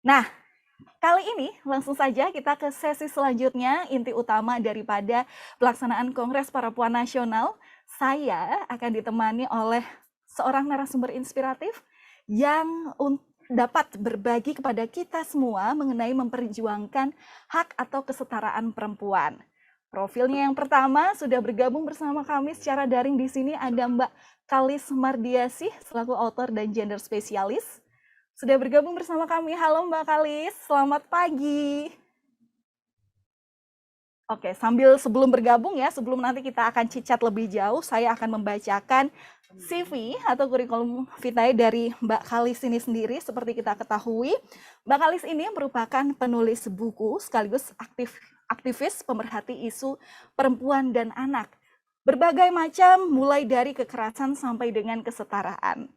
Nah, kali ini langsung saja kita ke sesi selanjutnya, inti utama daripada pelaksanaan Kongres Perempuan Nasional. Saya akan ditemani oleh seorang narasumber inspiratif yang dapat berbagi kepada kita semua mengenai memperjuangkan hak atau kesetaraan perempuan. Profilnya yang pertama sudah bergabung bersama kami secara daring di sini ada Mbak Kalis Mardiasih selaku author dan gender spesialis. Sudah bergabung bersama kami. Halo Mbak Kalis, selamat pagi. Oke, sebelum bergabung ya, sebelum nanti kita akan cicat lebih jauh, saya akan membacakan CV atau kurikulum vitae dari Mbak Kalis ini sendiri. Seperti kita ketahui, Mbak Kalis ini merupakan penulis buku sekaligus aktivis pemerhati isu perempuan dan anak. Berbagai macam, mulai dari kekerasan sampai dengan kesetaraan.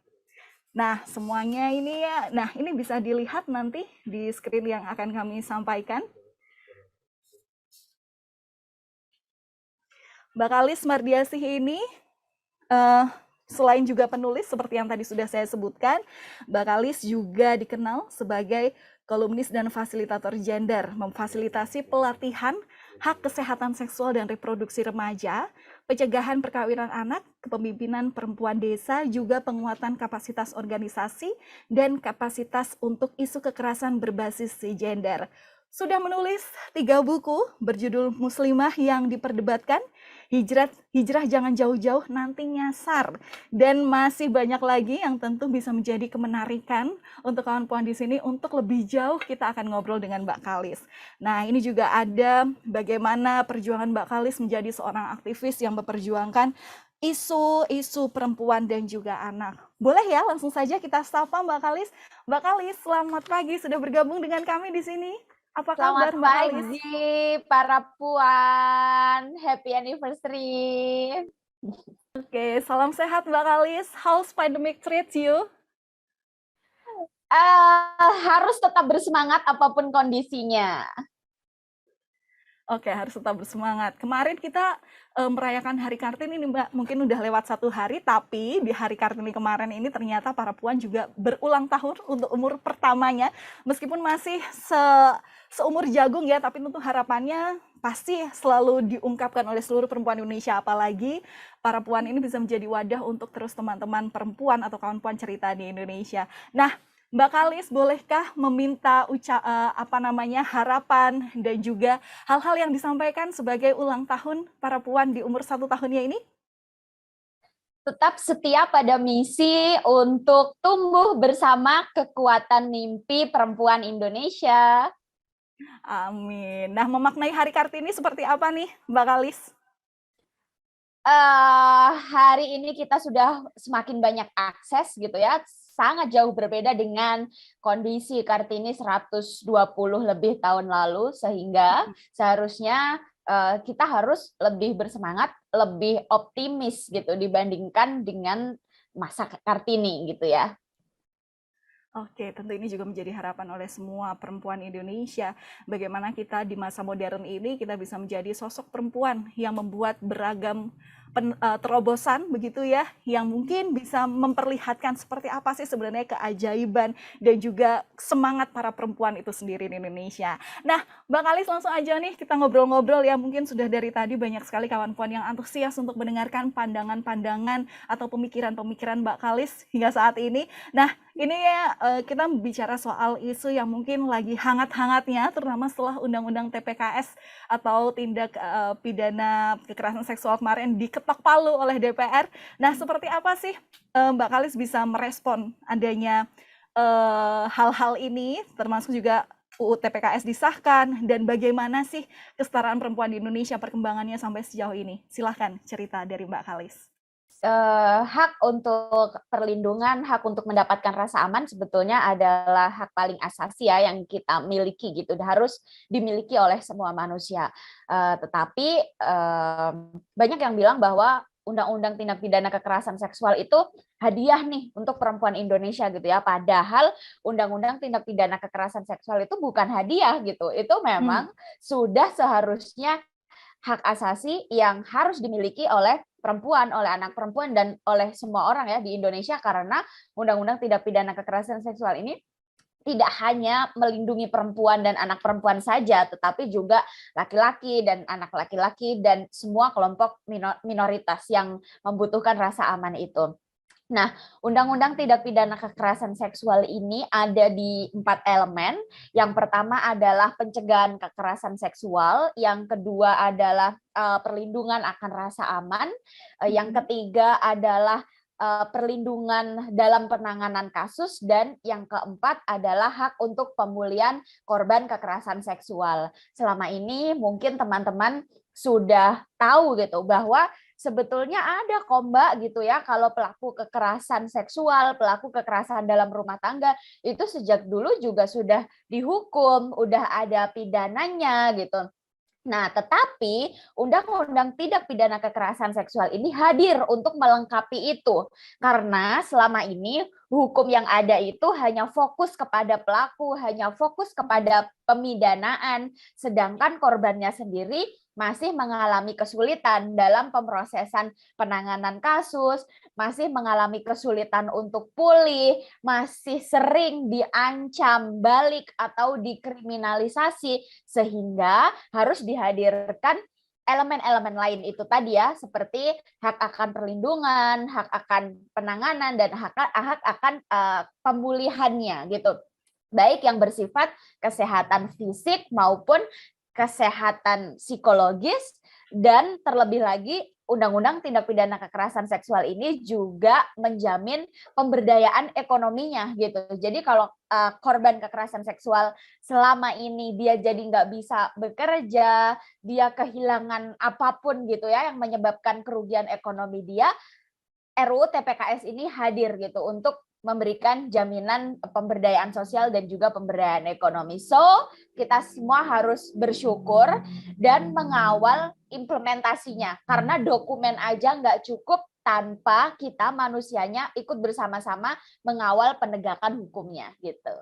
Nah, semuanya ini ya, ini bisa dilihat nanti di screen yang akan kami sampaikan. Mbak Kalis Mardiasih ini selain juga penulis seperti yang tadi sudah saya sebutkan, Mbak Kalis juga dikenal sebagai kolumnis dan fasilitator gender, memfasilitasi pelatihan hak kesehatan seksual dan reproduksi remaja, pencegahan perkawinan anak, kepemimpinan perempuan desa, juga penguatan kapasitas organisasi dan kapasitas untuk isu kekerasan berbasis gender. Sudah menulis 3 buku berjudul Muslimah yang diperdebatkan, Hijrah jangan jauh-jauh nanti nyasar, dan masih banyak lagi yang tentu bisa menjadi kemenarikan untuk kawan puan di sini. Untuk lebih jauh kita akan ngobrol dengan Mbak Kalis. Nah, ini juga ada bagaimana perjuangan Mbak Kalis menjadi seorang aktivis yang memperjuangkan isu-isu perempuan dan juga anak. Boleh ya, langsung saja kita sapa Mbak Kalis. Mbak Kalis, selamat pagi sudah bergabung dengan kami di sini. Apa kabar Mbak Kalis? Selamat pagi para puan, happy anniversary. Oke, salam sehat Mbak Kalis. How's pandemic treats you? Harus tetap bersemangat apapun kondisinya. Oke, harus tetap bersemangat. Kemarin kita merayakan Hari Kartini ini Mbak, mungkin udah lewat 1 hari, tapi di Hari Kartini kemarin ini ternyata para puan juga berulang tahun untuk umur pertamanya. Meskipun masih seumur jagung ya, tapi tentu harapannya pasti selalu diungkapkan oleh seluruh perempuan Indonesia, apalagi para puan ini bisa menjadi wadah untuk terus teman-teman perempuan atau kawan puan cerita di Indonesia. Nah, Mbak Kalis, bolehkah meminta harapan dan juga hal-hal yang disampaikan sebagai ulang tahun para puan di umur 1 tahunnya ini? Tetap setia pada misi untuk tumbuh bersama kekuatan mimpi perempuan Indonesia. Amin. Nah, memaknai Hari Kartini seperti apa nih, Mbak Kalis? Hari ini kita sudah semakin banyak akses gitu ya, sangat jauh berbeda dengan kondisi Kartini 120 lebih tahun lalu, sehingga seharusnya kita harus lebih bersemangat, lebih optimis gitu dibandingkan dengan masa Kartini gitu ya. Oke, tentu ini juga menjadi harapan oleh semua perempuan Indonesia. Bagaimana kita di masa modern ini kita bisa menjadi sosok perempuan yang membuat beragam terobosan begitu ya, yang mungkin bisa memperlihatkan seperti apa sih sebenarnya keajaiban dan juga semangat para perempuan itu sendiri di Indonesia. Nah, Mbak Kalis langsung aja nih kita ngobrol-ngobrol ya, mungkin sudah dari tadi banyak sekali kawan puan yang antusias untuk mendengarkan pandangan-pandangan atau pemikiran-pemikiran Mbak Kalis hingga saat ini. Nah, ini ya kita bicara soal isu yang mungkin lagi hangat-hangatnya, terutama setelah Undang-Undang TPKS atau tindak pidana kekerasan seksual kemarin diketok palu oleh DPR. Nah, seperti apa sih Mbak Kalis bisa merespon adanya hal-hal ini, termasuk juga UU TPKS disahkan, dan bagaimana sih kesetaraan perempuan di Indonesia perkembangannya sampai sejauh ini? Silahkan cerita dari Mbak Kalis. Hak untuk perlindungan, hak untuk mendapatkan rasa aman sebetulnya adalah hak paling asasi ya yang kita miliki gitu, harus dimiliki oleh semua manusia. Tetapi banyak yang bilang bahwa Undang-Undang Tindak Pidana Kekerasan Seksual itu hadiah nih untuk perempuan Indonesia gitu ya. Padahal Undang-Undang Tindak Pidana Kekerasan Seksual itu bukan hadiah gitu. Itu memang sudah seharusnya hak asasi yang harus dimiliki oleh perempuan, oleh anak perempuan, dan oleh semua orang ya di Indonesia, karena Undang-Undang Tindak Pidana Kekerasan Seksual ini tidak hanya melindungi perempuan dan anak perempuan saja, tetapi juga laki-laki dan anak laki-laki dan semua kelompok minoritas yang membutuhkan rasa aman itu. Nah, Undang-Undang Tindak Pidana Kekerasan Seksual ini ada di 4 elemen. Yang pertama adalah pencegahan kekerasan seksual, yang kedua adalah perlindungan akan rasa aman, yang ketiga adalah perlindungan dalam penanganan kasus, dan yang keempat adalah hak untuk pemulihan korban kekerasan seksual. Selama ini mungkin teman-teman sudah tahu gitu bahwa sebetulnya ada kok Mbak gitu ya, kalau pelaku kekerasan seksual, pelaku kekerasan dalam rumah tangga itu sejak dulu juga sudah dihukum, udah ada pidananya gitu. Nah, tetapi Undang-Undang Tindak Pidana Kekerasan Seksual ini hadir untuk melengkapi itu. Karena selama ini hukum yang ada itu hanya fokus kepada pelaku, hanya fokus kepada pemidanaan, sedangkan korbannya sendiri masih mengalami kesulitan dalam pemrosesan penanganan kasus, masih mengalami kesulitan untuk pulih, masih sering diancam balik atau dikriminalisasi, sehingga harus dihadirkan elemen-elemen lain itu tadi ya, seperti hak akan perlindungan, hak akan penanganan, dan hak akan pemulihannya gitu. Baik yang bersifat kesehatan fisik maupun kesehatan psikologis, dan terlebih lagi Undang-Undang Tindak Pidana Kekerasan Seksual ini juga menjamin pemberdayaan ekonominya gitu. Jadi kalau korban kekerasan seksual selama ini dia jadi nggak bisa bekerja, dia kehilangan apapun gitu ya yang menyebabkan kerugian ekonomi dia, RUU TPKS ini hadir gitu untuk memberikan jaminan pemberdayaan sosial dan juga pemberdayaan ekonomi. So, kita semua harus bersyukur dan mengawal implementasinya. Karena dokumen aja nggak cukup tanpa kita manusianya ikut bersama-sama mengawal penegakan hukumnya gitu.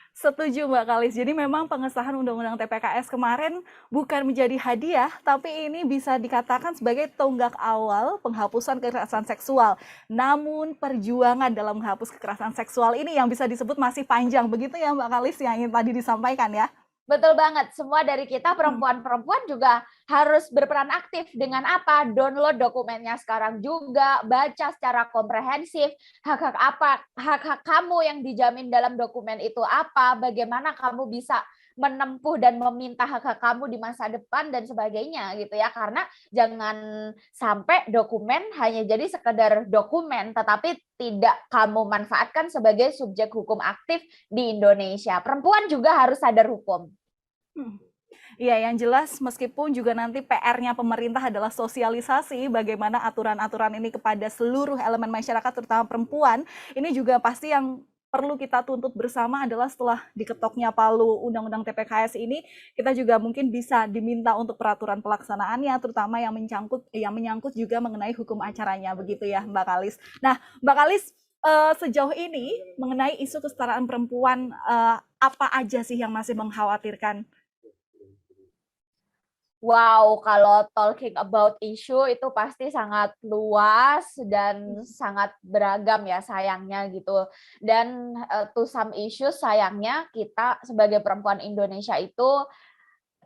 Setuju Mbak Kalis. Jadi memang pengesahan Undang-Undang TPKS kemarin bukan menjadi hadiah, tapi ini bisa dikatakan sebagai tonggak awal penghapusan kekerasan seksual. Namun perjuangan dalam menghapus kekerasan seksual ini yang bisa disebut masih panjang. Begitu ya Mbak Kalis yang ingin tadi disampaikan ya? Betul banget, semua dari kita perempuan-perempuan juga harus berperan aktif dengan apa? Download dokumennya sekarang juga, baca secara komprehensif, hak-hak apa, hak-hak kamu yang dijamin dalam dokumen itu apa, bagaimana kamu bisa menempuh dan meminta hak-hak kamu di masa depan dan sebagainya gitu ya. Karena jangan sampai dokumen hanya jadi sekedar dokumen, tetapi tidak kamu manfaatkan sebagai subjek hukum aktif di Indonesia. Perempuan juga harus sadar hukum. Iya, yang jelas meskipun juga nanti PR-nya pemerintah adalah sosialisasi bagaimana aturan-aturan ini kepada seluruh elemen masyarakat, terutama perempuan, ini juga pasti yang perlu kita tuntut bersama adalah setelah diketoknya palu Undang-Undang TPKS ini, kita juga mungkin bisa diminta untuk peraturan pelaksanaannya, terutama yang menyangkut juga mengenai hukum acaranya, begitu ya Mbak Kalis. Nah, Mbak Kalis, sejauh ini mengenai isu kesetaraan perempuan, apa aja sih yang masih mengkhawatirkan? Wow, kalau talking about issue itu pasti sangat luas dan sangat beragam ya sayangnya gitu. Dan to some issues sayangnya kita sebagai perempuan Indonesia itu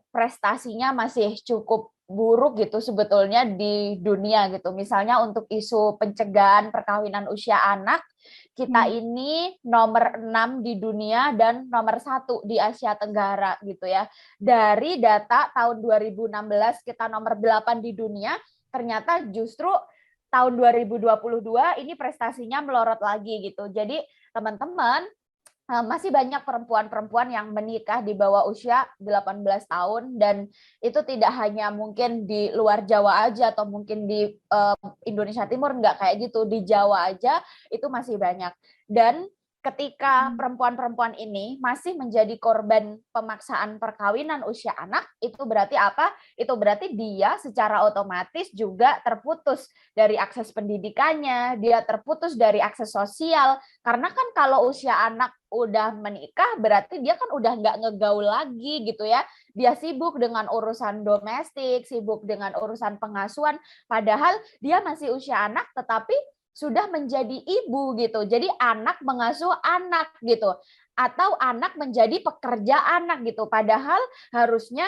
prestasinya masih cukup buruk gitu sebetulnya di dunia gitu. Misalnya untuk isu pencegahan perkawinan usia anak, kita ini nomor 6 di dunia dan nomor 1 di Asia Tenggara gitu ya. Dari data tahun 2016 kita nomor 8 di dunia, ternyata justru tahun 2022 ini prestasinya melorot lagi gitu. Jadi teman-teman, masih banyak perempuan-perempuan yang menikah di bawah usia 18 tahun, dan itu tidak hanya mungkin di luar Jawa aja atau mungkin di Indonesia Timur, enggak kayak gitu, di Jawa aja itu masih banyak. Dan ketika perempuan-perempuan ini masih menjadi korban pemaksaan perkawinan usia anak, itu berarti apa? Itu berarti dia secara otomatis juga terputus dari akses pendidikannya, dia terputus dari akses sosial, karena kan kalau usia anak udah menikah berarti dia kan udah nggak ngegaul lagi gitu ya, dia sibuk dengan urusan domestik, sibuk dengan urusan pengasuhan, padahal dia masih usia anak tetapi sudah menjadi ibu gitu. Jadi anak mengasuh anak gitu. atau anak menjadi pekerja anak gitu. Padahal harusnya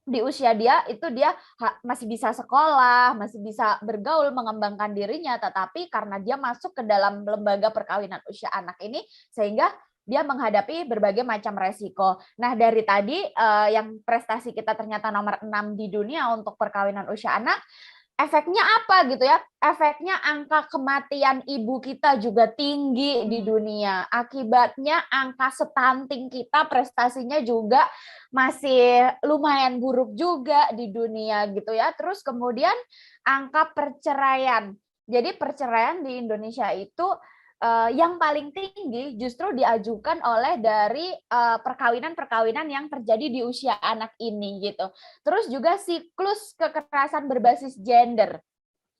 di usia dia itu dia masih bisa sekolah, masih bisa bergaul, mengembangkan dirinya, tetapi karena dia masuk ke dalam lembaga perkawinan usia anak ini, sehingga dia menghadapi berbagai macam resiko. Nah, dari tadi yang prestasi kita ternyata nomor 6 di dunia untuk perkawinan usia anak, efeknya apa gitu ya? Efeknya angka kematian ibu kita juga tinggi di dunia. Akibatnya angka stunting kita prestasinya juga masih lumayan buruk juga di dunia gitu ya. Terus kemudian angka perceraian. Jadi perceraian di Indonesia itu yang paling tinggi justru diajukan oleh dari perkawinan-perkawinan yang terjadi di usia anak ini gitu. Terus juga siklus kekerasan berbasis gender.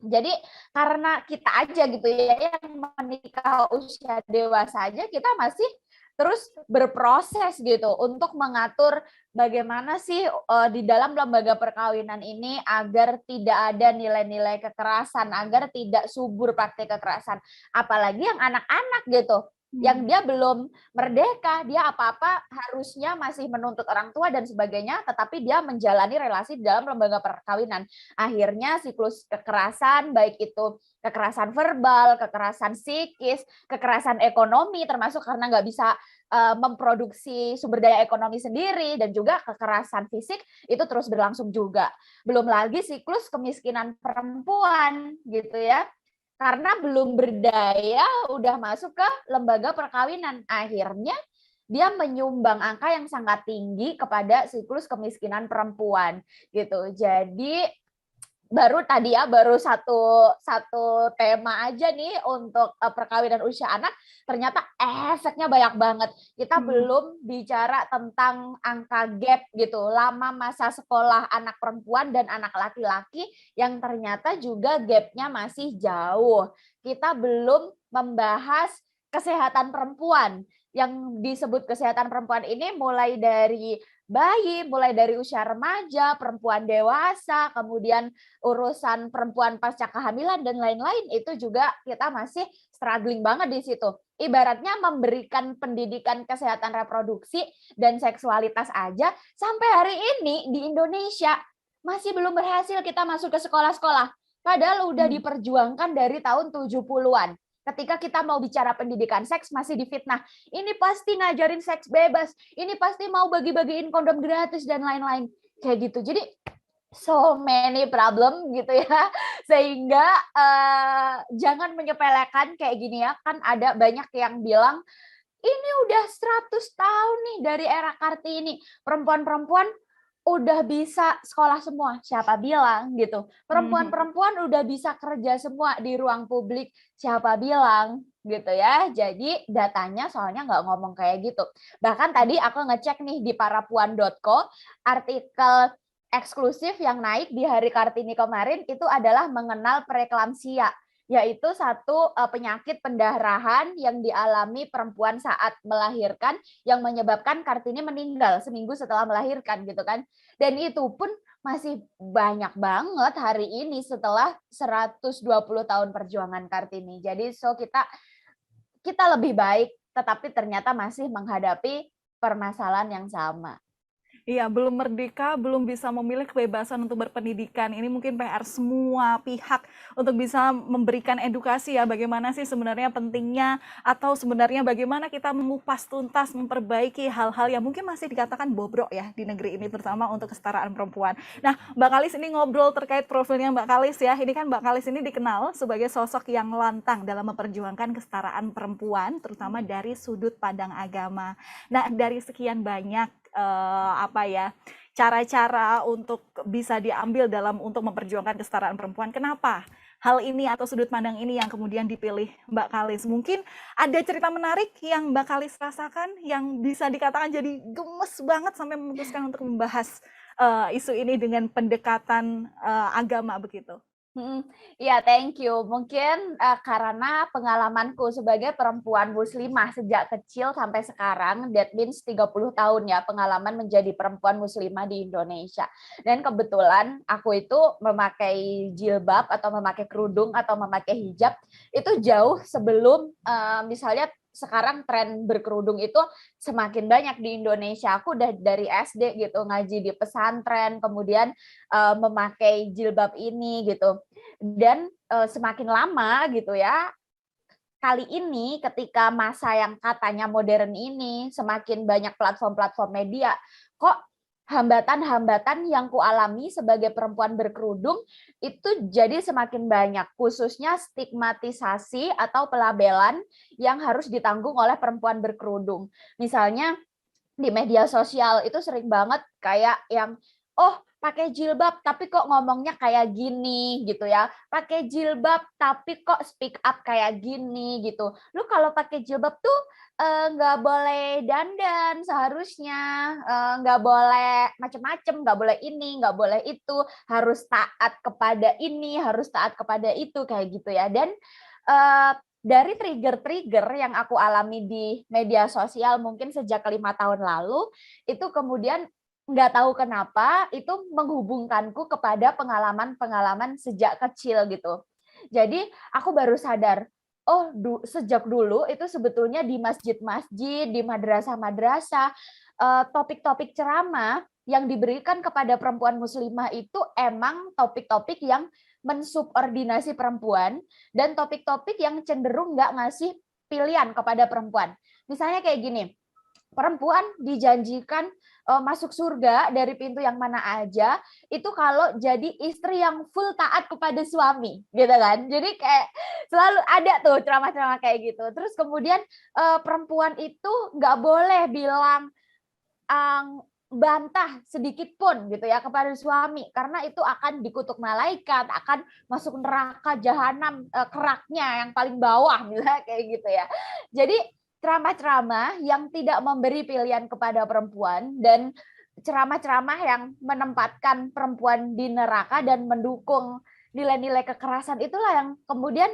Jadi karena kita aja gitu ya yang menikah usia dewasa aja, kita masih terus berproses gitu untuk mengatur bagaimana sih di dalam lembaga perkawinan ini agar tidak ada nilai-nilai kekerasan, agar tidak subur praktik kekerasan. Apalagi yang anak-anak gitu, yang dia belum merdeka, dia apa-apa harusnya masih menuntut orang tua dan sebagainya, tetapi dia menjalani relasi di dalam lembaga perkawinan. Akhirnya siklus kekerasan, baik itu kekerasan verbal, kekerasan psikis, kekerasan ekonomi, termasuk karena nggak bisa memproduksi sumber daya ekonomi sendiri, dan juga kekerasan fisik itu terus berlangsung juga. Belum lagi siklus kemiskinan perempuan gitu ya. Karena belum berdaya udah masuk ke lembaga perkawinan. Akhirnya dia menyumbang angka yang sangat tinggi kepada siklus kemiskinan perempuan gitu. Jadi baru tadi ya, baru satu tema aja nih untuk perkawinan usia anak, ternyata efeknya banyak banget. Kita belum bicara tentang angka gap gitu, lama masa sekolah anak perempuan dan anak laki-laki yang ternyata juga gapnya masih jauh. Kita belum membahas kesehatan perempuan. Yang disebut kesehatan perempuan ini mulai dari bayi, mulai dari usia remaja, perempuan dewasa, kemudian urusan perempuan pasca kehamilan dan lain-lain, itu juga kita masih struggling banget di situ. Ibaratnya memberikan pendidikan kesehatan reproduksi dan seksualitas aja sampai hari ini di Indonesia masih belum berhasil kita masuk ke sekolah-sekolah. Padahal udah diperjuangkan dari tahun 70-an. Ketika kita mau bicara pendidikan seks masih difitnah. Ini pasti ngajarin seks bebas. Ini pasti mau bagi-bagiin kondom gratis dan lain-lain. Kayak gitu. Jadi so many problem gitu ya. Sehingga jangan menyepelekan kayak gini ya. Kan ada banyak yang bilang ini udah 100 tahun nih dari era Kartini. Perempuan-perempuan udah bisa sekolah semua, siapa bilang gitu. Perempuan-perempuan udah bisa kerja semua di ruang publik, siapa bilang gitu ya. Jadi datanya soalnya nggak ngomong kayak gitu. Bahkan tadi aku ngecek nih di parapuan.co, artikel eksklusif yang naik di Hari Kartini kemarin itu adalah mengenal preeklamsia, yaitu satu penyakit pendarahan yang dialami perempuan saat melahirkan yang menyebabkan Kartini meninggal seminggu setelah melahirkan gitu kan. Dan itu pun masih banyak banget hari ini setelah 120 tahun perjuangan Kartini. Jadi kita lebih baik, tetapi ternyata masih menghadapi permasalahan yang sama. Iya, belum merdeka, belum bisa memilih kebebasan untuk berpendidikan. Ini mungkin PR semua pihak untuk bisa memberikan edukasi ya, bagaimana sih sebenarnya pentingnya, atau sebenarnya bagaimana kita mengupas tuntas, memperbaiki hal-hal yang mungkin masih dikatakan bobrok ya di negeri ini, terutama untuk kesetaraan perempuan. Nah, Mbak Kalis ini ngobrol terkait profilnya Mbak Kalis ya. Ini kan Mbak Kalis ini dikenal sebagai sosok yang lantang dalam memperjuangkan kesetaraan perempuan, terutama dari sudut pandang agama. Nah, dari sekian banyak cara-cara untuk bisa diambil dalam untuk memperjuangkan kesetaraan perempuan. Kenapa hal ini atau sudut pandang ini yang kemudian dipilih Mbak Kalis? Mungkin ada cerita menarik yang Mbak Kalis rasakan yang bisa dikatakan jadi gemes banget sampai memutuskan untuk membahas isu ini dengan pendekatan agama begitu. Iya, thank you. Mungkin karena pengalamanku sebagai perempuan muslimah sejak kecil sampai sekarang, that means 30 tahun ya pengalaman menjadi perempuan muslimah di Indonesia. Dan kebetulan aku itu memakai jilbab atau memakai kerudung atau memakai hijab itu jauh sebelum misalnya sekarang tren berkerudung itu semakin banyak di Indonesia. Aku udah dari SD gitu ngaji di pesantren, kemudian memakai jilbab ini gitu. Dan semakin lama gitu ya, kali ini ketika masa yang katanya modern ini, semakin banyak platform-platform media, kok hambatan-hambatan yang kualami sebagai perempuan berkerudung itu jadi semakin banyak, khususnya stigmatisasi atau pelabelan yang harus ditanggung oleh perempuan berkerudung. Misalnya di media sosial itu sering banget kayak yang pakai jilbab tapi kok ngomongnya kayak gini gitu ya, pakai jilbab tapi kok speak up kayak gini gitu. Lu kalau pakai jilbab tuh nggak boleh dandan seharusnya, nggak boleh macem-macem, nggak boleh ini, nggak boleh itu, harus taat kepada ini, harus taat kepada itu, kayak gitu ya. Dan dari trigger-trigger yang aku alami di media sosial mungkin sejak 5 tahun lalu, itu kemudian nggak tahu kenapa itu menghubungkanku kepada pengalaman-pengalaman sejak kecil gitu. Jadi aku baru sadar, sejak dulu itu sebetulnya di masjid-masjid, di madrasah-madrasah, topik-topik ceramah yang diberikan kepada perempuan muslimah itu emang topik-topik yang mensubordinasi perempuan dan topik-topik yang cenderung nggak ngasih pilihan kepada perempuan. Misalnya kayak gini, perempuan dijanjikan masuk surga dari pintu yang mana aja, itu kalau jadi istri yang full taat kepada suami, gitu kan. Jadi kayak selalu ada tuh ceramah-ceramah kayak gitu. Terus kemudian perempuan itu nggak boleh bilang bantah sedikit pun gitu ya kepada suami, karena itu akan dikutuk malaikat, akan masuk neraka jahanam, keraknya yang paling bawah misalnya kayak gitu ya. Jadi ceramah-ceramah yang tidak memberi pilihan kepada perempuan dan ceramah-ceramah yang menempatkan perempuan di neraka dan mendukung nilai-nilai kekerasan, itulah yang kemudian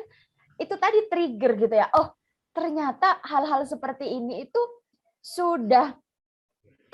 itu tadi trigger gitu ya. Oh, ternyata hal-hal seperti ini itu sudah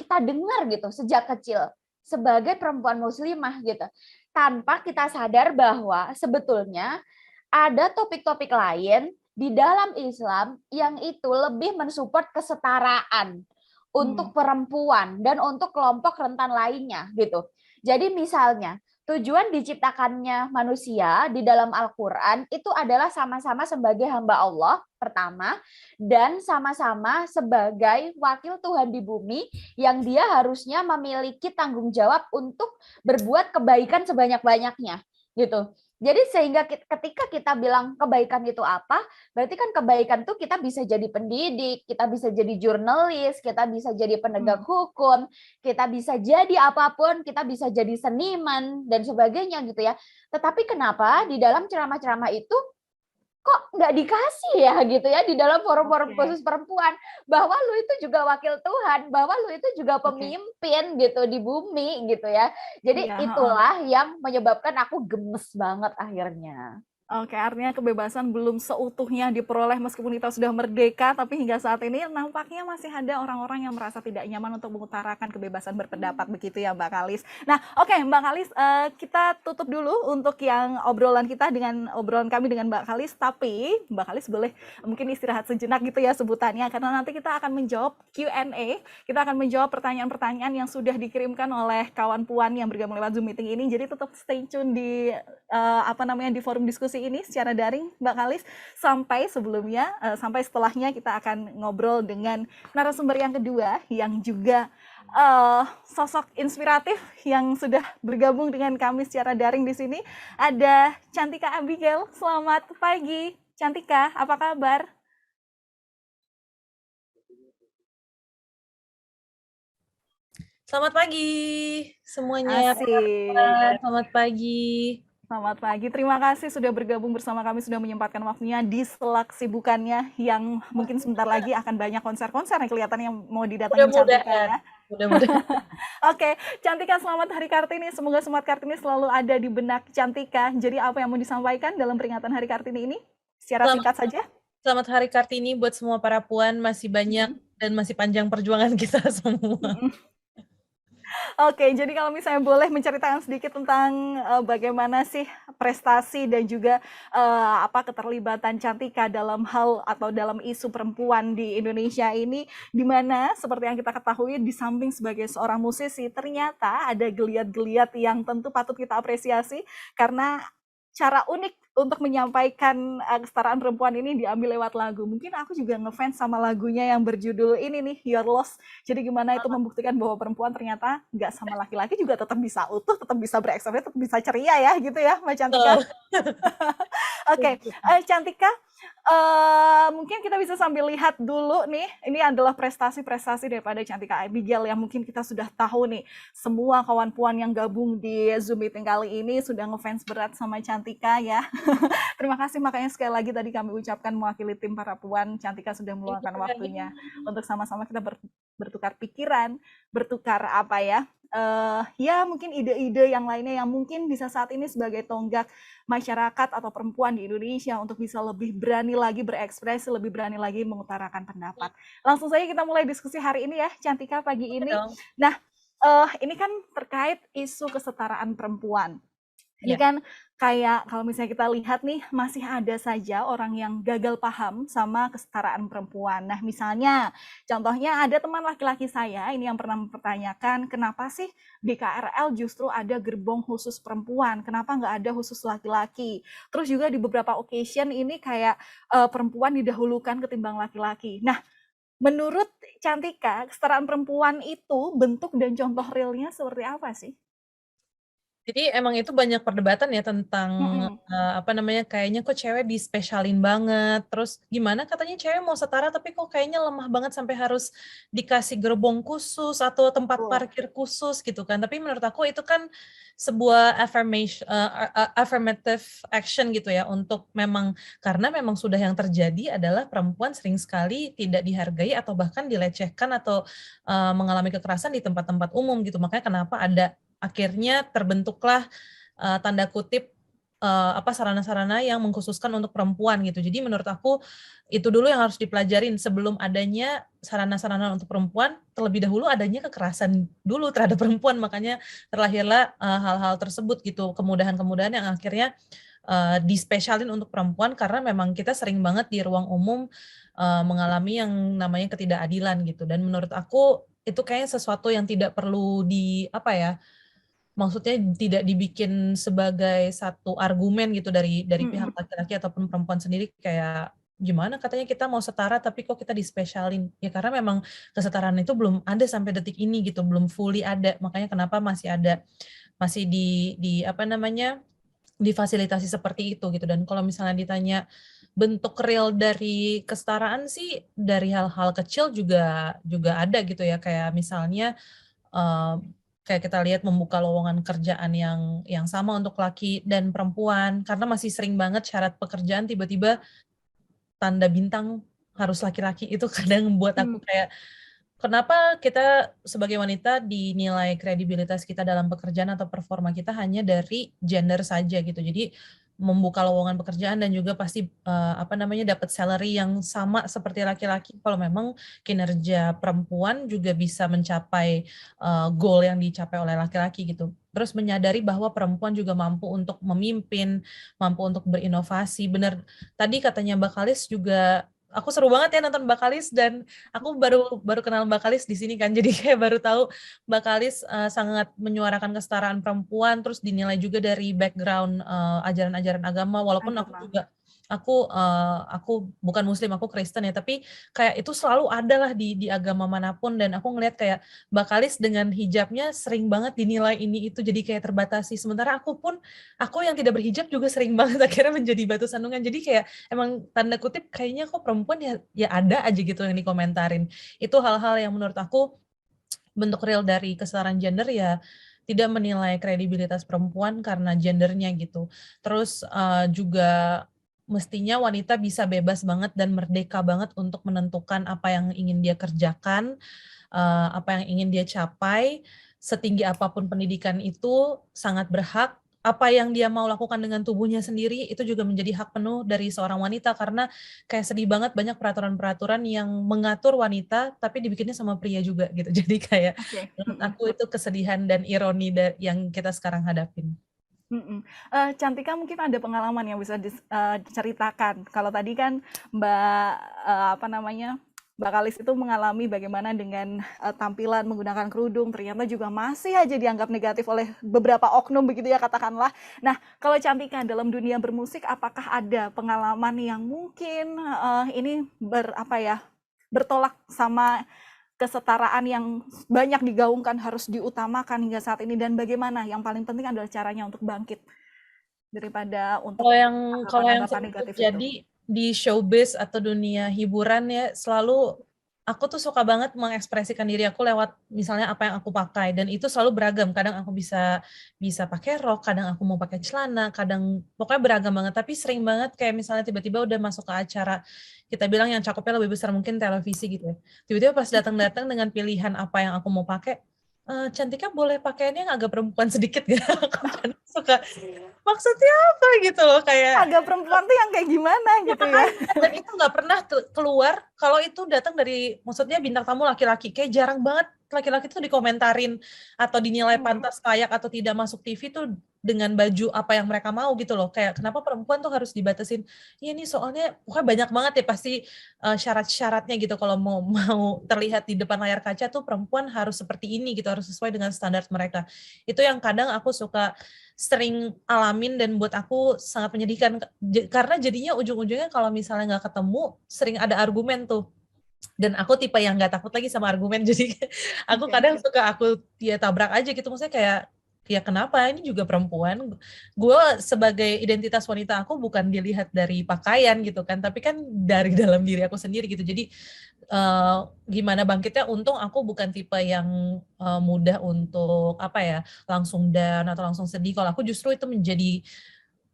kita dengar gitu sejak kecil sebagai perempuan muslimah gitu, tanpa kita sadar bahwa sebetulnya ada topik-topik lain di dalam Islam yang itu lebih mensupport kesetaraan untuk perempuan dan untuk kelompok rentan lainnya gitu. Jadi misalnya tujuan diciptakannya manusia di dalam Al-Quran itu adalah sama-sama sebagai hamba Allah pertama, dan sama-sama sebagai wakil Tuhan di bumi yang dia harusnya memiliki tanggung jawab untuk berbuat kebaikan sebanyak-banyaknya gitu. Jadi sehingga ketika kita bilang kebaikan itu apa, berarti kan kebaikan itu kita bisa jadi pendidik, kita bisa jadi jurnalis, kita bisa jadi penegak hukum, kita bisa jadi apapun, kita bisa jadi seniman dan sebagainya gitu ya. Tetapi kenapa di dalam ceramah-ceramah itu kok nggak dikasih ya gitu ya di dalam forum-forum khusus perempuan, bahwa lu itu juga wakil Tuhan, bahwa lu itu juga pemimpin gitu di bumi gitu ya. Jadi itulah yang menyebabkan aku gemes banget akhirnya. Oke, artinya kebebasan belum seutuhnya diperoleh meskipun kita sudah merdeka, tapi hingga saat ini nampaknya masih ada orang-orang yang merasa tidak nyaman untuk mengutarakan kebebasan berpendapat, begitu ya Mbak Kalis. Nah, oke Mbak Kalis, kita tutup dulu untuk yang obrolan kami dengan Mbak Kalis, tapi Mbak Kalis boleh mungkin istirahat sejenak gitu ya sebutannya, karena nanti kita akan menjawab Q&A, kita akan menjawab pertanyaan-pertanyaan yang sudah dikirimkan oleh kawan puan yang bergabung lewat Zoom meeting ini. Jadi tetap stay tune di di forum diskusi ini secara daring Mbak Kalis, sampai setelahnya kita akan ngobrol dengan narasumber yang kedua yang juga sosok inspiratif yang sudah bergabung dengan kami secara daring di sini. Ada Cantika Abigail. Selamat pagi Cantika, apa kabar? Selamat pagi semuanya. Selamat pagi. Selamat pagi, terima kasih sudah bergabung bersama kami, sudah menyempatkan waktunya di sela kesibukannya yang mungkin sebentar lagi akan banyak konser-konser yang kelihatan yang mau didatangi Cantika ya. Mudah-mudahan. Oke, Cantika, selamat Hari Kartini. Semoga semangat Kartini selalu ada di benak Cantika. Jadi apa yang mau disampaikan dalam peringatan Hari Kartini ini? Secara singkat saja. Selamat Hari Kartini buat semua para puan, masih banyak dan masih panjang perjuangan kita semua. Oke, jadi kalau misalnya boleh menceritakan sedikit tentang bagaimana sih prestasi dan juga keterlibatan Cantika dalam hal atau dalam isu perempuan di Indonesia ini, di mana seperti yang kita ketahui di samping sebagai seorang musisi, ternyata ada geliat-geliat yang tentu patut kita apresiasi karena cara unik untuk menyampaikan kesetaraan perempuan ini diambil lewat lagu. Mungkin aku juga ngefans sama lagunya yang berjudul ini nih, Your Loss. Jadi gimana itu membuktikan bahwa perempuan ternyata nggak sama laki-laki juga tetap bisa utuh, tetap bisa berekspresi, tetap bisa ceria ya gitu ya Mbak Cantika. Oke, Cantika, mungkin kita bisa sambil lihat dulu nih, ini adalah prestasi-prestasi daripada Cantika Abigail yang mungkin kita sudah tahu nih, semua kawan puan yang gabung di Zoom meeting kali ini sudah ngefans berat sama Cantika ya. Terima kasih, makanya sekali lagi tadi kami ucapkan mewakili tim para puan, Cantika sudah meluangkan waktunya untuk sama-sama kita bertukar pikiran, bertukar ya mungkin ide-ide yang lainnya yang mungkin bisa saat ini sebagai tonggak masyarakat atau perempuan di Indonesia untuk bisa lebih berani lagi berekspresi, lebih berani lagi mengutarakan pendapat. Langsung saja kita mulai diskusi hari ini ya, Cantika, pagi ini. Nah, ini kan terkait isu kesetaraan perempuan. Ini kan kayak kalau misalnya kita lihat nih, masih ada saja orang yang gagal paham sama kesetaraan perempuan. Nah, misalnya, contohnya ada teman laki-laki saya ini yang pernah mempertanyakan, kenapa sih di KRL justru ada gerbong khusus perempuan, kenapa nggak ada khusus laki-laki? Terus juga di beberapa occasion ini kayak perempuan didahulukan ketimbang laki-laki. Nah, menurut Cantika, kesetaraan perempuan itu bentuk dan contoh realnya seperti apa sih? Jadi emang itu banyak perdebatan ya tentang kayaknya kok cewek dispesialin banget. Terus gimana katanya cewek mau setara tapi kok kayaknya lemah banget sampai harus dikasih gerbong khusus atau tempat parkir khusus gitu kan. Tapi menurut aku itu kan sebuah affirmative action gitu ya untuk karena memang sudah yang terjadi adalah perempuan sering sekali tidak dihargai atau bahkan dilecehkan atau mengalami kekerasan di tempat-tempat umum gitu. Makanya kenapa akhirnya terbentuklah tanda kutip sarana-sarana yang mengkhususkan untuk perempuan gitu. Jadi menurut aku itu dulu yang harus dipelajarin sebelum adanya sarana-sarana untuk perempuan, terlebih dahulu adanya kekerasan dulu terhadap perempuan, makanya terlahirlah hal-hal tersebut gitu, kemudahan-kemudahan yang akhirnya dispesialin untuk perempuan karena memang kita sering banget di ruang umum mengalami yang namanya ketidakadilan gitu. Dan menurut aku itu kayaknya sesuatu yang tidak perlu maksudnya tidak dibikin sebagai satu argumen gitu dari pihak laki-laki ataupun perempuan sendiri kayak gimana katanya kita mau setara tapi kok kita dispesialin ya karena memang kesetaraan itu belum ada sampai detik ini gitu, belum fully ada, makanya kenapa masih difasilitasi seperti itu gitu. Dan kalau misalnya ditanya bentuk real dari kesetaraan sih dari hal-hal kecil juga ada gitu ya, kayak misalnya kayak kita lihat membuka lowongan kerjaan yang sama untuk laki dan perempuan, karena masih sering banget syarat pekerjaan tiba-tiba tanda bintang harus laki-laki. Itu kadang buat aku kayak kenapa kita sebagai wanita dinilai kredibilitas kita dalam pekerjaan atau performa kita hanya dari gender saja gitu. Jadi membuka lowongan pekerjaan dan juga pasti dapat salary yang sama seperti laki-laki kalau memang kinerja perempuan juga bisa mencapai goal yang dicapai oleh laki-laki gitu. Terus menyadari bahwa perempuan juga mampu untuk memimpin, mampu untuk berinovasi. Benar tadi katanya Mbak Kalis juga, aku seru banget ya nonton Mbak Kalis, dan aku baru kenal Mbak Kalis di sini kan, jadi kayak baru tahu Mbak Kalis sangat menyuarakan kesetaraan perempuan, terus dinilai juga dari background ajaran-ajaran agama, walaupun aku bukan Muslim, aku Kristen ya, tapi kayak itu selalu ada lah di agama manapun, dan aku ngelihat kayak Mbak Kalis dengan hijabnya sering banget dinilai ini itu jadi kayak terbatasi, sementara aku yang tidak berhijab juga sering banget akhirnya menjadi batu sandungan. Jadi kayak emang tanda kutip kayaknya kok perempuan ya ada aja gitu yang dikomentarin. Itu hal-hal yang menurut aku bentuk real dari kesetaraan gender ya tidak menilai kredibilitas perempuan karena gendernya gitu. Terus juga mestinya wanita bisa bebas banget dan merdeka banget untuk menentukan apa yang ingin dia kerjakan, apa yang ingin dia capai, setinggi apapun pendidikan itu sangat berhak apa yang dia mau lakukan dengan tubuhnya sendiri itu juga menjadi hak penuh dari seorang wanita, karena kayak sedih banget banyak peraturan-peraturan yang mengatur wanita tapi dibikinnya sama pria juga gitu. Jadi kayak Oke. menurut aku itu kesedihan dan ironi yang kita sekarang hadapin. Cantika mungkin ada pengalaman yang bisa diceritakan. Kalau tadi kan Mbak, apa namanya, Mbak Kalis itu mengalami bagaimana dengan tampilan menggunakan kerudung, ternyata juga masih aja dianggap negatif oleh beberapa oknum begitu ya katakanlah. Nah, kalau Cantika dalam dunia bermusik, apakah ada pengalaman yang mungkin ini bertolak sama kesetaraan yang banyak digaungkan harus diutamakan hingga saat ini, dan bagaimana yang paling penting adalah caranya untuk bangkit daripada untuk Kalau yang anggapan sering negatif itu? terjadi di showbiz atau dunia hiburan ya, selalu aku tuh suka banget mengekspresikan diri aku lewat misalnya apa yang aku pakai, dan itu selalu beragam. Kadang aku bisa pakai rok, kadang aku mau pakai celana, kadang pokoknya beragam banget. Tapi sering banget kayak misalnya tiba-tiba udah masuk ke acara, kita bilang yang cakupnya lebih besar mungkin televisi gitu ya. Tiba-tiba pas datang-datang dengan pilihan apa yang aku mau pakai, Cantika boleh pakaiannya yang agak perempuan sedikit gak? Aku kan suka, maksudnya apa gitu loh, kayak Agak perempuan tuh yang kayak gimana ya gitu ya? makanya, dan itu nggak pernah keluar kalau itu datang dari, maksudnya bintang tamu laki-laki. Kayak jarang banget laki-laki itu dikomentarin atau dinilai pantas, layak atau tidak masuk TV tuh dengan baju apa yang mereka mau gitu loh. Kayak kenapa perempuan tuh harus dibatasin? Iya nih soalnya pokoknya banyak banget ya pasti syarat-syaratnya gitu, kalau mau terlihat di depan layar kaca tuh perempuan harus seperti ini gitu, harus sesuai dengan standar mereka. Itu yang kadang aku suka sering alamin dan buat aku sangat menyedihkan, karena jadinya ujung-ujungnya kalau misalnya nggak ketemu sering ada argumen tuh, dan aku tipe yang nggak takut lagi sama argumen. Jadi aku Oke. kadang suka aku ya tabrak aja gitu, maksudnya kayak ya kenapa, ini juga perempuan, gue sebagai identitas wanita aku bukan dilihat dari pakaian gitu kan, tapi kan dari dalam diri aku sendiri gitu. Jadi gimana bangkitnya, untung aku bukan tipe yang mudah untuk apa ya, langsung down atau langsung sedih. Kalau aku justru itu menjadi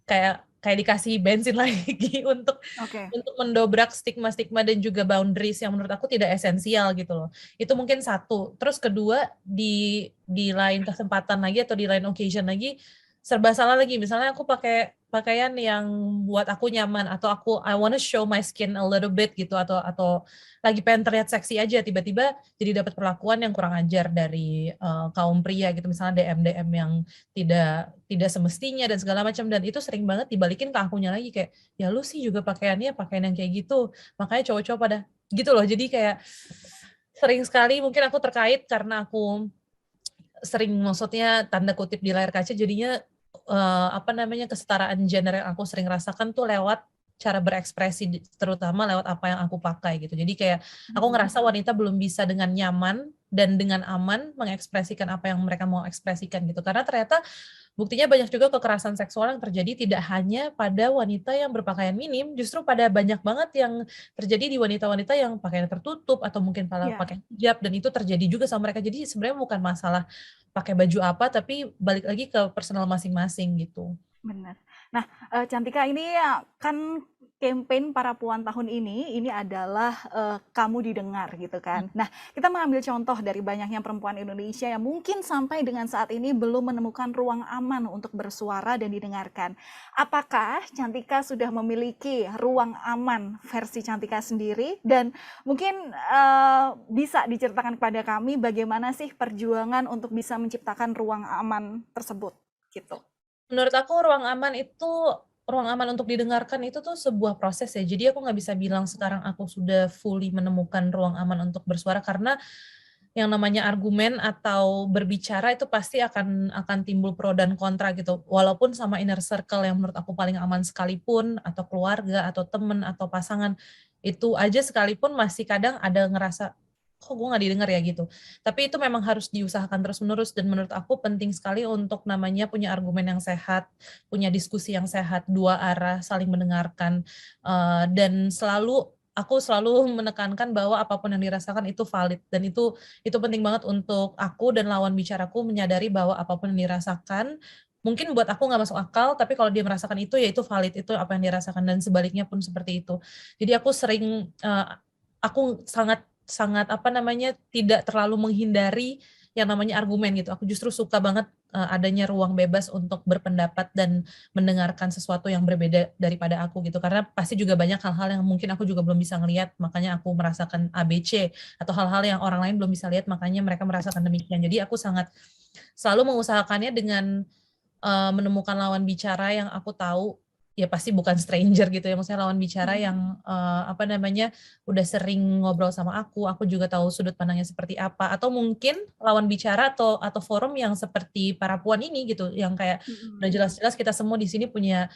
kayak dikasih bensin lagi untuk Oke. mendobrak stigma-stigma dan juga boundaries yang menurut aku tidak esensial gitu loh. Itu mungkin satu. Terus kedua, di lain kesempatan lagi atau di lain occasion lagi serba salah lagi. Misalnya aku pakai pakaian yang buat aku nyaman, atau I wanna show my skin a little bit gitu, atau lagi pengen terlihat seksi aja, tiba-tiba jadi dapat perlakuan yang kurang ajar dari kaum pria gitu, misalnya DM yang tidak semestinya dan segala macam, dan itu sering banget dibalikin ke akunya lagi, kayak ya lu sih juga pakaiannya pakaian yang kayak gitu, makanya cowok-cowok pada gitu loh. Jadi kayak sering sekali mungkin aku terkait karena aku sering, maksudnya tanda kutip di layar kaca, jadinya kesetaraan gender yang aku sering rasakan tuh lewat cara berekspresi, terutama lewat apa yang aku pakai gitu. Jadi kayak aku ngerasa wanita belum bisa dengan nyaman dan dengan aman mengekspresikan apa yang mereka mau ekspresikan gitu, karena ternyata buktinya banyak juga kekerasan seksual yang terjadi tidak hanya pada wanita yang berpakaian minim, justru pada banyak banget yang terjadi di wanita-wanita yang pakaian tertutup atau mungkin Ya, pakai hijab, dan itu terjadi juga sama mereka. Jadi sebenarnya bukan masalah pakai baju apa, tapi balik lagi ke personal masing-masing gitu. benar. Nah, Cantika, ini kan campaign para puan tahun ini adalah kamu didengar gitu kan. Nah, kita mengambil contoh dari banyaknya perempuan Indonesia yang mungkin sampai dengan saat ini belum menemukan ruang aman untuk bersuara dan didengarkan. Apakah Cantika sudah memiliki ruang aman versi Cantika sendiri? Dan mungkin bisa diceritakan kepada kami bagaimana sih perjuangan untuk bisa menciptakan ruang aman tersebut gitu. Menurut aku ruang aman untuk didengarkan itu tuh sebuah proses ya. Jadi aku nggak bisa bilang sekarang aku sudah fully menemukan ruang aman untuk bersuara, karena yang namanya argumen atau berbicara itu pasti akan timbul pro dan kontra gitu. Walaupun sama inner circle yang menurut aku paling aman sekalipun, atau keluarga atau temen atau pasangan, itu aja sekalipun masih kadang ada ngerasa kok gue nggak didengar ya gitu. Tapi itu memang harus diusahakan terus-menerus, dan menurut aku penting sekali untuk namanya punya argumen yang sehat, punya diskusi yang sehat, dua arah, saling mendengarkan, dan aku selalu menekankan bahwa apapun yang dirasakan itu valid, dan itu penting banget untuk aku dan lawan bicaraku menyadari bahwa apapun yang dirasakan mungkin buat aku nggak masuk akal, tapi kalau dia merasakan itu ya itu valid, itu apa yang dirasakan, dan sebaliknya pun seperti itu. Jadi aku sangat tidak terlalu menghindari yang namanya argumen gitu. Aku justru suka banget adanya ruang bebas untuk berpendapat dan mendengarkan sesuatu yang berbeda daripada aku gitu. Karena pasti juga banyak hal-hal yang mungkin aku juga belum bisa ngelihat, makanya aku merasakan ABC, atau hal-hal yang orang lain belum bisa lihat, makanya mereka merasakan demikian. Jadi aku sangat selalu mengusahakannya dengan menemukan lawan bicara yang aku tahu ya pasti bukan stranger gitu ya, maksudnya lawan bicara yang apa namanya udah sering ngobrol sama aku juga tahu sudut pandangnya seperti apa, atau mungkin lawan bicara atau forum yang seperti para puan ini gitu, yang kayak udah jelas-jelas kita semua di sini punya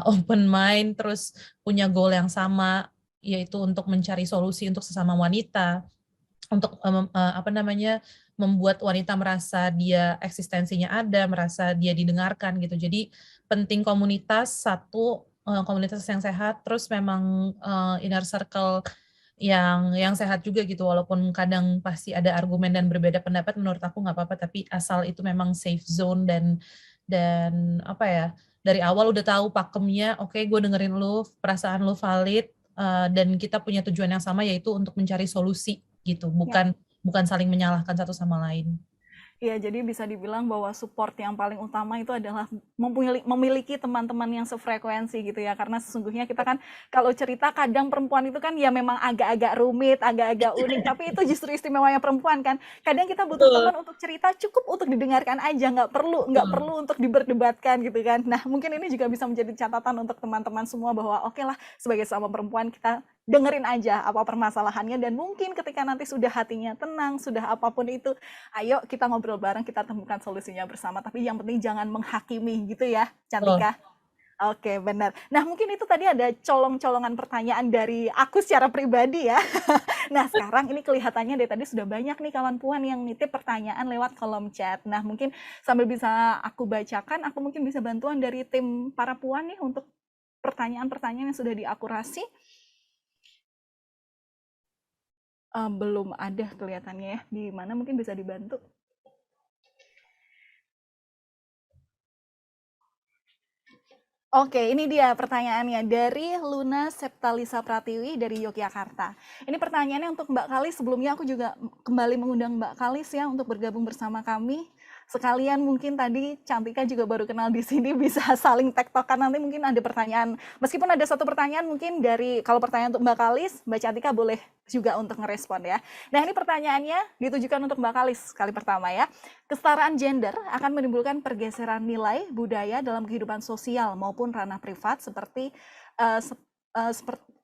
open mind, terus punya goal yang sama, yaitu untuk mencari solusi untuk sesama wanita, untuk apa namanya membuat wanita merasa dia eksistensinya ada, merasa dia didengarkan gitu. Jadi penting komunitas, satu komunitas yang sehat, terus memang inner circle yang sehat juga gitu, walaupun kadang pasti ada argumen dan berbeda pendapat, menurut aku nggak apa-apa, tapi asal itu memang safe zone dan apa ya, dari awal udah tahu pakemnya, oke, gue dengerin lu, perasaan lu valid, dan kita punya tujuan yang sama, yaitu untuk mencari solusi gitu, bukan saling menyalahkan satu sama lain. Iya, jadi bisa dibilang bahwa support yang paling utama itu adalah memiliki teman-teman yang sefrekuensi gitu ya. Karena sesungguhnya kita kan kalau cerita kadang perempuan itu kan ya memang agak-agak rumit, agak-agak unik. Tapi itu justru istimewanya perempuan kan. Kadang kita butuh teman untuk cerita, cukup untuk didengarkan aja, nggak perlu untuk diperdebatkan gitu kan. Nah, mungkin ini juga bisa menjadi catatan untuk teman-teman semua bahwa oke lah, sebagai sama perempuan kita dengerin aja apa permasalahannya, dan mungkin ketika nanti sudah hatinya tenang, sudah apapun itu, ayo kita ngobrol bareng, kita temukan solusinya bersama. Tapi yang penting jangan menghakimi gitu ya, Cantika. Oke, benar. Nah, mungkin itu tadi ada colong-colongan pertanyaan dari aku secara pribadi ya. Nah, sekarang ini kelihatannya dari tadi sudah banyak nih kawan puan yang nitip pertanyaan lewat kolom chat. Nah, mungkin sambil bisa aku bacakan, aku mungkin bisa bantuan dari tim para puan nih untuk pertanyaan-pertanyaan yang sudah diakurasi. Belum ada kelihatannya ya. Di mana mungkin bisa dibantu? Oke, ini dia pertanyaannya dari Luna Septalisa Pratiwi dari Yogyakarta. Ini pertanyaannya untuk Mbak Kalis. Sebelumnya aku juga kembali mengundang Mbak Kalis ya untuk bergabung bersama kami. Sekalian mungkin tadi Cantika juga baru kenal di sini, bisa saling tektokan, nanti mungkin ada pertanyaan. Meskipun ada satu pertanyaan mungkin dari, kalau pertanyaan untuk Mbak Kalis, Mbak Cantika boleh juga untuk ngerespon ya. Nah, ini pertanyaannya ditujukan untuk Mbak Kalis kali pertama ya. Kesetaraan gender akan menimbulkan pergeseran nilai budaya dalam kehidupan sosial maupun ranah privat seperti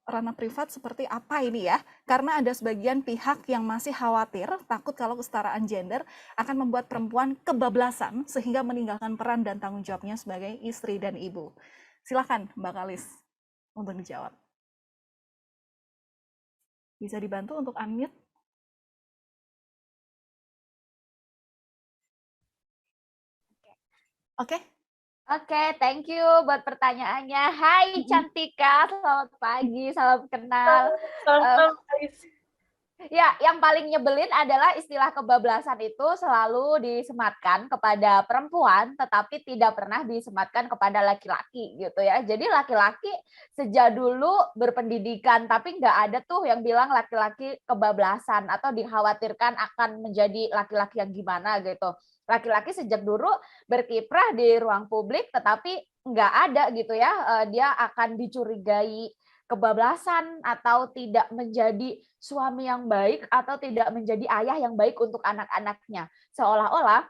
ranah privat seperti apa ini ya? Karena ada sebagian pihak yang masih khawatir, takut kalau kesetaraan gender akan membuat perempuan kebablasan sehingga meninggalkan peran dan tanggung jawabnya sebagai istri dan ibu. Silakan Mbak Kalis untuk dijawab. Bisa dibantu untuk unmute? Oke. Oke, thank you buat pertanyaannya. Hai Cantika, selamat pagi, salam kenal. Ya, yang paling nyebelin adalah istilah kebablasan itu selalu disematkan kepada perempuan, tetapi tidak pernah disematkan kepada laki-laki gitu ya. Jadi laki-laki sejak dulu berpendidikan, tapi nggak ada tuh yang bilang laki-laki kebablasan atau dikhawatirkan akan menjadi laki-laki yang gimana gitu. Laki-laki sejak dulu berkiprah di ruang publik, tetapi nggak ada gitu ya, dia akan dicurigai kebablasan atau tidak menjadi suami yang baik atau tidak menjadi ayah yang baik untuk anak-anaknya. Seolah-olah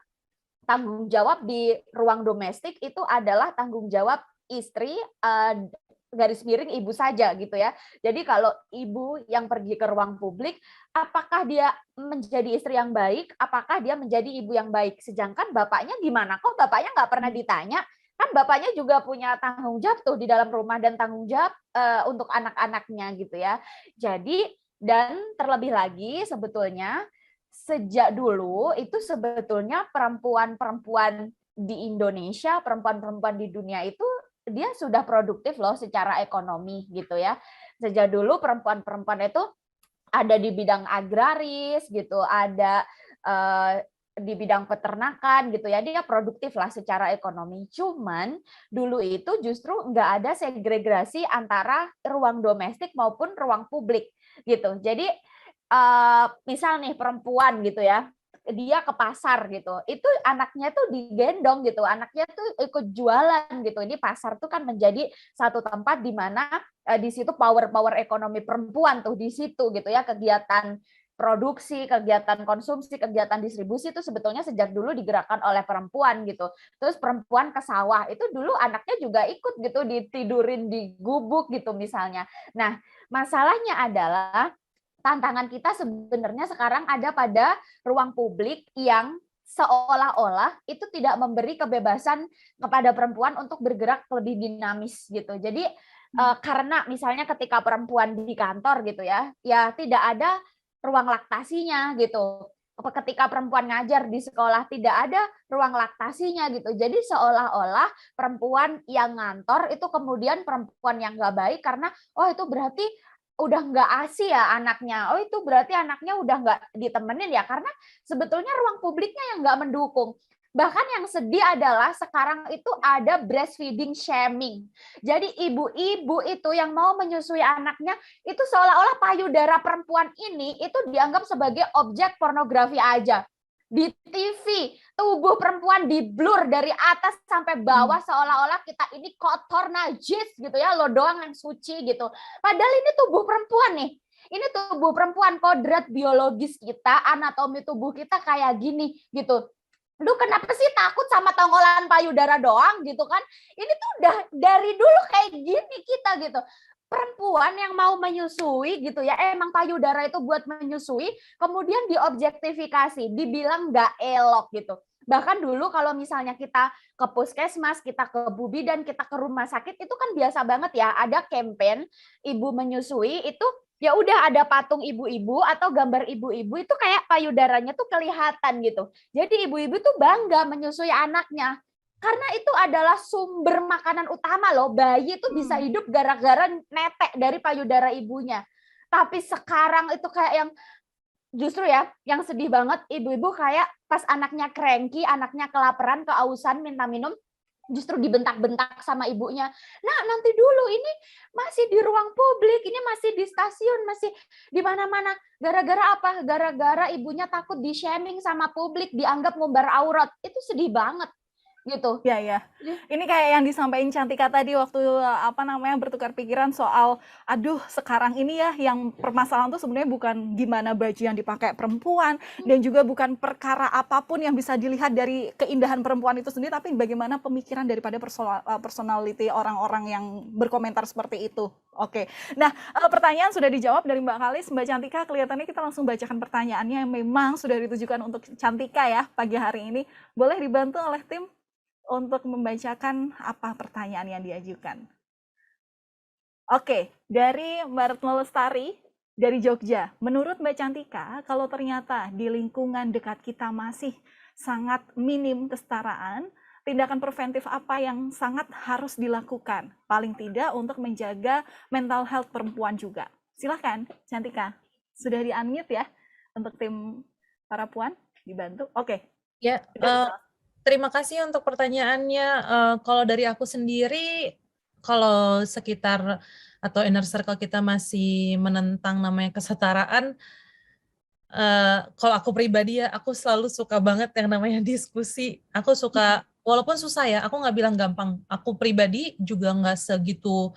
tanggung jawab di ruang domestik itu adalah tanggung jawab istri, garis miring ibu saja gitu ya. Jadi kalau ibu yang pergi ke ruang publik, apakah dia menjadi istri yang baik, apakah dia menjadi ibu yang baik. Sedangkan bapaknya gimana? Kok bapaknya nggak pernah ditanya? Kan bapaknya juga punya tanggung jawab tuh di dalam rumah dan tanggung jawab untuk anak-anaknya gitu ya. Jadi, dan terlebih lagi sebetulnya sejak dulu itu sebetulnya perempuan-perempuan di Indonesia, perempuan-perempuan di dunia itu dia sudah produktif loh secara ekonomi gitu ya. Sejak dulu perempuan-perempuan itu ada di bidang agraris gitu, ada di bidang peternakan gitu ya, dia produktif lah secara ekonomi. Cuman dulu itu justru nggak ada segregasi antara ruang domestik maupun ruang publik gitu. Jadi misal nih perempuan gitu ya, dia ke pasar gitu, itu anaknya tuh digendong gitu, anaknya tuh ikut jualan gitu. Ini pasar tuh kan menjadi satu tempat di mana di situ power ekonomi perempuan tuh di situ gitu ya, kegiatan produksi, kegiatan konsumsi, kegiatan distribusi itu sebetulnya sejak dulu digerakkan oleh perempuan gitu. Terus perempuan ke sawah itu dulu anaknya juga ikut gitu, ditidurin di gubuk gitu misalnya. Nah, masalahnya adalah tantangan kita sebenarnya sekarang ada pada ruang publik yang seolah-olah itu tidak memberi kebebasan kepada perempuan untuk bergerak lebih dinamis gitu. Jadi karena misalnya ketika perempuan di kantor gitu ya, ya tidak ada ruang laktasinya gitu. Ketika perempuan ngajar di sekolah tidak ada ruang laktasinya gitu. Jadi seolah-olah perempuan yang ngantor itu kemudian perempuan yang nggak baik karena oh itu berarti udah nggak ASI ya anaknya. Oh itu berarti anaknya udah nggak ditemenin ya, karena sebetulnya ruang publiknya yang nggak mendukung. Bahkan yang sedih adalah sekarang itu ada breastfeeding shaming. Jadi ibu-ibu itu yang mau menyusui anaknya itu seolah-olah payudara perempuan ini itu dianggap sebagai objek pornografi aja. Di TV, tubuh perempuan di-blur dari atas sampai bawah seolah-olah kita ini kotor, najis gitu ya, lo doang yang suci gitu. Padahal ini tubuh perempuan nih. Ini tubuh perempuan, kodrat biologis kita, anatomi tubuh kita kayak gini gitu. Lu kenapa sih takut sama tonggolan payudara doang gitu kan? Ini tuh udah dari dulu kayak gini kita gitu. Perempuan yang mau menyusui gitu ya, emang payudara itu buat menyusui, kemudian diobjektifikasi, dibilang nggak elok gitu. Bahkan dulu kalau misalnya kita ke puskesmas, kita ke bidan, kita ke rumah sakit, itu kan biasa banget ya, ada campaign ibu menyusui itu ya udah ada patung ibu-ibu atau gambar ibu-ibu itu kayak payudaranya tuh kelihatan gitu. Jadi ibu-ibu tuh bangga menyusui anaknya. Karena itu adalah sumber makanan utama loh. Bayi itu bisa hidup gara-gara netek dari payudara ibunya. Tapi sekarang itu kayak yang justru ya, yang sedih banget, ibu-ibu kayak pas anaknya cranky, anaknya kelaparan, keausan, minta minum, justru dibentak-bentak sama ibunya. Nah, nanti dulu ini masih di ruang publik, ini masih di stasiun, masih di mana-mana. Gara-gara apa? Gara-gara ibunya takut di-shaming sama publik, dianggap ngumbar aurat. Itu sedih banget gitu. Ya, ya. Ini kayak yang disampaikan Cantika tadi waktu bertukar pikiran soal aduh sekarang ini ya yang permasalahan tuh sebenarnya bukan gimana baju yang dipakai perempuan dan juga bukan perkara apapun yang bisa dilihat dari keindahan perempuan itu sendiri, tapi bagaimana pemikiran daripada personality orang-orang yang berkomentar seperti itu. Oke. Nah, pertanyaan sudah dijawab dari Mbak Kalis. Mbak Cantika, kelihatannya kita langsung bacakan pertanyaannya yang memang sudah ditujukan untuk Cantika ya pagi hari ini. Boleh dibantu oleh tim untuk membacakan apa pertanyaan yang diajukan. Oke, dari Mbak Retno Lestari dari Jogja. Menurut Mbak Cantika, kalau ternyata di lingkungan dekat kita masih sangat minim kesetaraan, tindakan preventif apa yang sangat harus dilakukan? Paling tidak untuk menjaga mental health perempuan juga. Silahkan, Cantika. Sudah di-unmute ya untuk tim para puan, dibantu. Oke. Ya, terima kasih untuk pertanyaannya. Kalau dari aku sendiri, kalau sekitar atau inner circle kita masih menentang namanya kesetaraan, kalau aku pribadi ya, aku selalu suka banget yang namanya diskusi. Aku suka, walaupun susah ya, aku nggak bilang gampang. Aku pribadi juga nggak segitu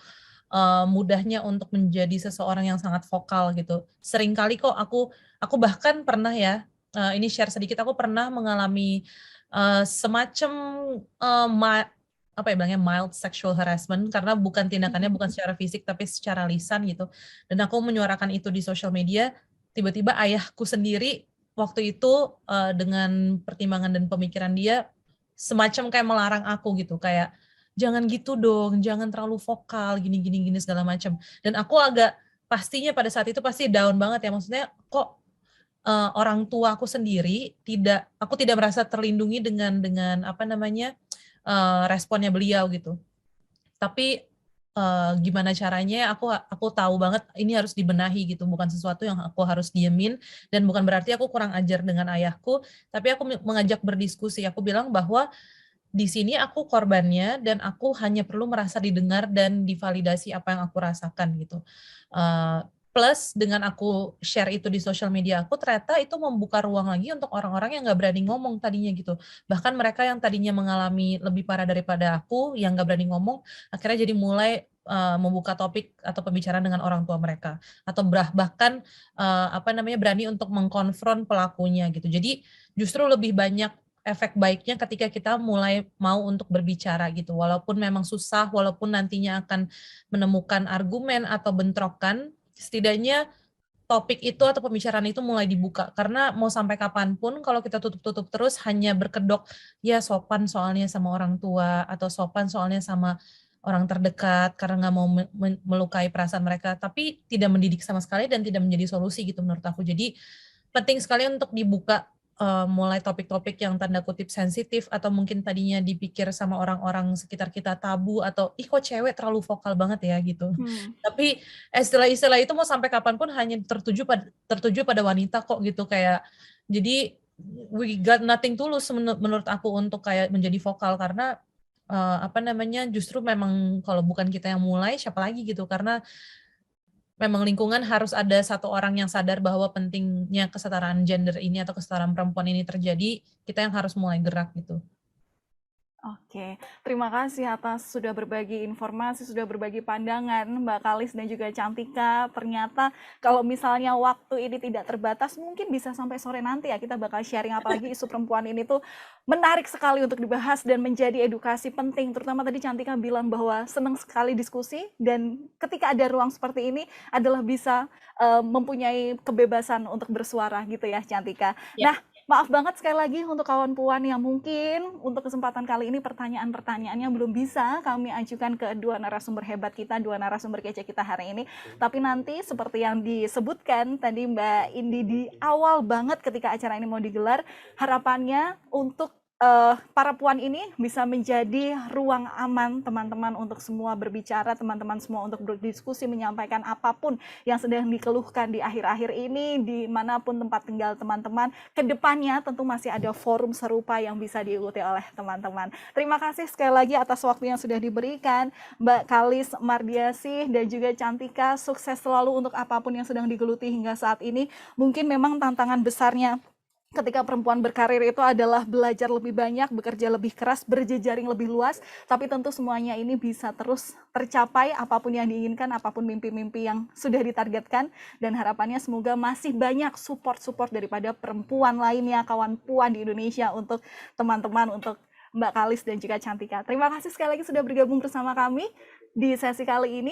mudahnya untuk menjadi seseorang yang sangat vokal gitu. Seringkali kok aku bahkan pernah ya, ini share sedikit, aku pernah mengalami semacam mild sexual harassment, karena bukan tindakannya bukan secara fisik tapi secara lisan gitu. Dan aku menyuarakan itu di sosial media, tiba-tiba ayahku sendiri waktu itu dengan pertimbangan dan pemikiran dia semacam kayak melarang aku gitu, kayak jangan gitu dong, jangan terlalu vokal, gini segala macam. Dan aku agak pastinya pada saat itu pasti down banget ya, maksudnya kok orang tua aku sendiri aku tidak merasa terlindungi dengan responnya beliau gitu. Tapi gimana caranya, aku tahu banget ini harus dibenahi gitu, bukan sesuatu yang aku harus diemin, dan bukan berarti aku kurang ajar dengan ayahku, tapi aku mengajak berdiskusi. Aku bilang bahwa di sini aku korbannya dan aku hanya perlu merasa didengar dan divalidasi apa yang aku rasakan gitu. Plus dengan aku share itu di sosial media aku, ternyata itu membuka ruang lagi untuk orang-orang yang nggak berani ngomong tadinya gitu. Bahkan mereka yang tadinya mengalami lebih parah daripada aku, yang nggak berani ngomong, akhirnya jadi mulai membuka topik atau pembicaraan dengan orang tua mereka, atau bahkan berani untuk mengkonfront pelakunya gitu. Jadi justru lebih banyak efek baiknya ketika kita mulai mau untuk berbicara gitu. Walaupun memang susah, walaupun nantinya akan menemukan argumen atau bentrokan, setidaknya topik itu atau pembicaraan itu mulai dibuka. Karena mau sampai kapanpun kalau kita tutup-tutup terus hanya berkedok, ya sopan soalnya sama orang tua, atau sopan soalnya sama orang terdekat karena nggak mau melukai perasaan mereka, tapi tidak mendidik sama sekali dan tidak menjadi solusi gitu menurut aku. Jadi penting sekali untuk dibuka mulai topik-topik yang tanda kutip sensitif atau mungkin tadinya dipikir sama orang-orang sekitar kita tabu atau ih kok cewek terlalu vokal banget ya gitu. Tapi istilah-istilah itu mau sampai kapanpun hanya tertuju pada wanita kok gitu, kayak jadi we got nothing to lose menurut aku untuk kayak menjadi vokal, karena justru memang kalau bukan kita yang mulai siapa lagi gitu, karena memang lingkungan harus ada satu orang yang sadar bahwa pentingnya kesetaraan gender ini atau kesetaraan perempuan ini terjadi, kita yang harus mulai gerak gitu. Oke, terima kasih atas sudah berbagi informasi, sudah berbagi pandangan Mbak Kalis dan juga Cantika. Ternyata kalau misalnya waktu ini tidak terbatas, mungkin bisa sampai sore nanti ya kita bakal sharing, apalagi isu perempuan ini tuh menarik sekali untuk dibahas dan menjadi edukasi penting. Terutama tadi Cantika bilang bahwa senang sekali diskusi, dan ketika ada ruang seperti ini adalah bisa mempunyai kebebasan untuk bersuara gitu ya Cantika. Ya. Nah, maaf banget sekali lagi untuk kawan puan yang mungkin untuk kesempatan kali ini pertanyaan-pertanyaannya belum bisa kami ajukan ke dua narasumber hebat kita, dua narasumber kece kita hari ini. Tapi nanti seperti yang disebutkan tadi Mbak Indi di awal banget ketika acara ini mau digelar, harapannya untuk para puan ini bisa menjadi ruang aman teman-teman untuk semua berbicara, teman-teman semua untuk berdiskusi, menyampaikan apapun yang sedang dikeluhkan di akhir-akhir ini, dimanapun tempat tinggal teman-teman. Kedepannya tentu masih ada forum serupa yang bisa diikuti oleh teman-teman. Terima kasih sekali lagi atas waktu yang sudah diberikan, Mbak Kalis Mardiasih dan juga Cantika. Sukses selalu untuk apapun yang sedang digeluti hingga saat ini. Mungkin memang tantangan besarnya ketika perempuan berkarir itu adalah belajar lebih banyak, bekerja lebih keras, berjejaring lebih luas, tapi tentu semuanya ini bisa terus tercapai apapun yang diinginkan, apapun mimpi-mimpi yang sudah ditargetkan, dan harapannya semoga masih banyak support-support daripada perempuan lainnya, kawan puan di Indonesia untuk teman-teman, untuk Mbak Kalis dan juga Cantika. Terima kasih sekali lagi sudah bergabung bersama kami di sesi kali ini.